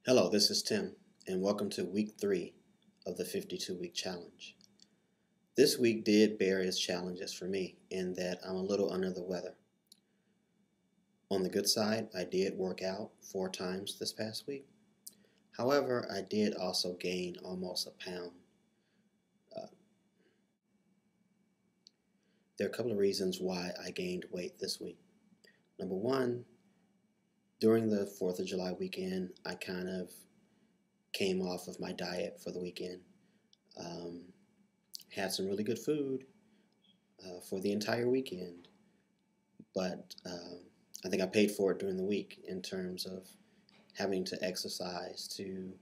Hello, this is Tim, and welcome to week 3 of the 52-week challenge. This week did bear its challenges for me in that I'm a little under the weather. On the good side, I did work out 4 times this past week. However, I did also gain almost a pound. There are a couple of reasons why I gained weight this week. Number one, during the 4th of July weekend, I kind of came off of my diet for the weekend. Had some really good food for the entire weekend, but I think I paid for it during the week in terms of having to exercise to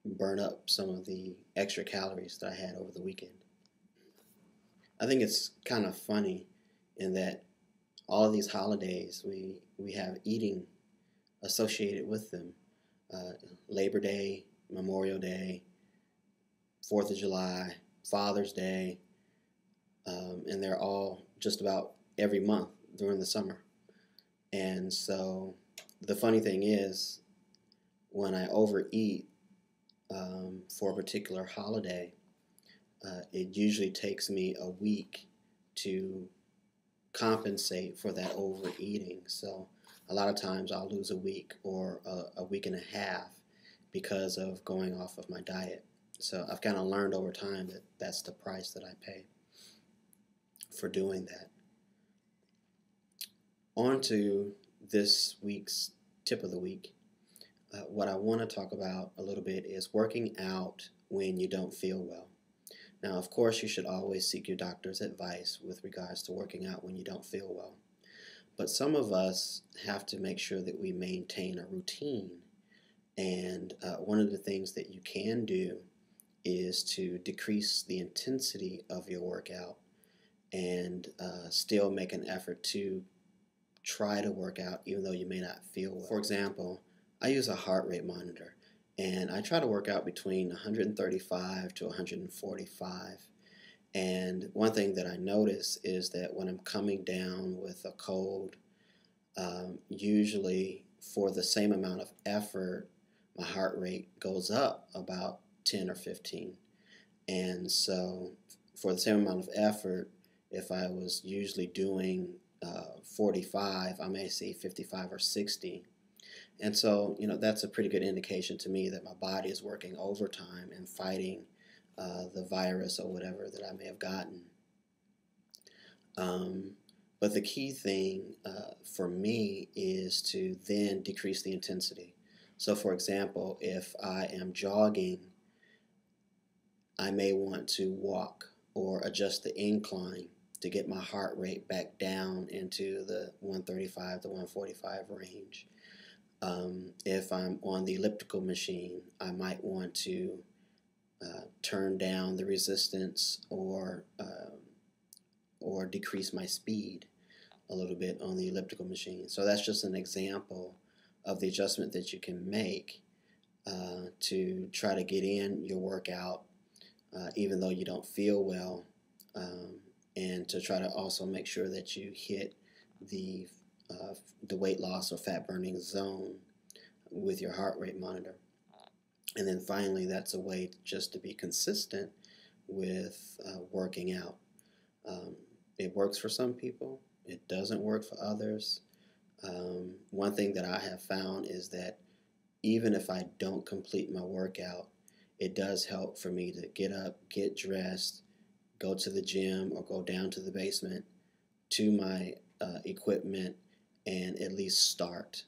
burn up some of the extra calories that I had over the weekend. I think it's kind of funny in that all of these holidays we have eating associated with them. Labor Day, Memorial Day, 4th of July, Father's Day, and they're all just about every month during the summer. And so the funny thing is, when I overeat for a particular holiday, it usually takes me a week to compensate for that overeating. So a lot of times I'll lose a week or a week and a half because of going off of my diet. So I've kind of learned over time that that's the price that I pay for doing that. On to this week's tip of the week. What I want to talk about a little bit is working out when you don't feel well. Now, of course, you should always seek your doctor's advice with regards to working out when you don't feel well. But some of us have to make sure that we maintain a routine. And one of the things that you can do is to decrease the intensity of your workout and still make an effort to try to work out even though you may not feel well. For example, I use a heart rate monitor, and I try to work out between 135 to 145. And one thing that I notice is that when I'm coming down with a cold, usually for the same amount of effort, my heart rate goes up about 10 or 15. And so for the same amount of effort, if I was usually doing 45, I may see 55 or 60. And so, that's a pretty good indication to me that my body is working overtime and fighting the virus or whatever that I may have gotten. But the key thing for me is to then decrease the intensity. So, for example, if I am jogging, I may want to walk or adjust the incline to get my heart rate back down into the 135 to 145 range. If I'm on the elliptical machine, I might want to turn down the resistance or decrease my speed a little bit on the elliptical machine. So that's just an example of the adjustment that you can make to try to get in your workout even though you don't feel well, and to try to also make sure that you hit the weight loss or fat burning zone with your heart rate monitor. And then finally, that's a way just to be consistent with working out. It works for some people. It doesn't work for others. One thing that I have found is that even if I don't complete my workout, it does help for me to get up, get dressed, go to the gym or go down to the basement to my equipment and at least start.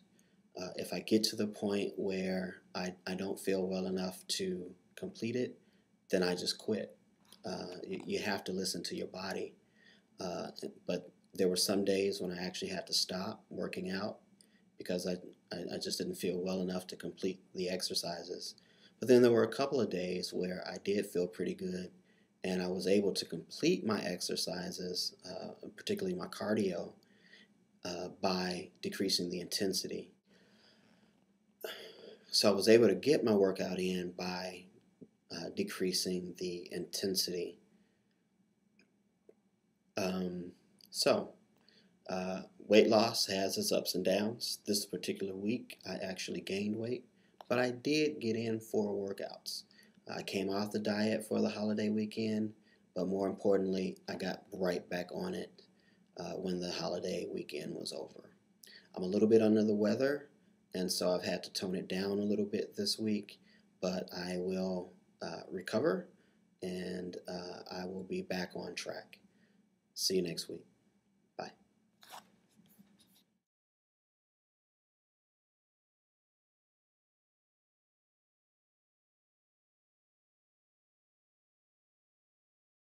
If I get to the point where I don't feel well enough to complete it, then I just quit. You have to listen to your body. But there were some days when I actually had to stop working out because I just didn't feel well enough to complete the exercises. But then there were a couple of days where I did feel pretty good and I was able to complete my exercises, particularly my cardio, by decreasing the intensity. So I was able to get my workout in by decreasing the intensity. Weight loss has its ups and downs. This particular week, I actually gained weight, but I did get in 4 workouts. I came off the diet for the holiday weekend, but more importantly, I got right back on it when the holiday weekend was over. I'm a little bit under the weather, and so I've had to tone it down a little bit this week, but I will recover and I will be back on track. See you next week.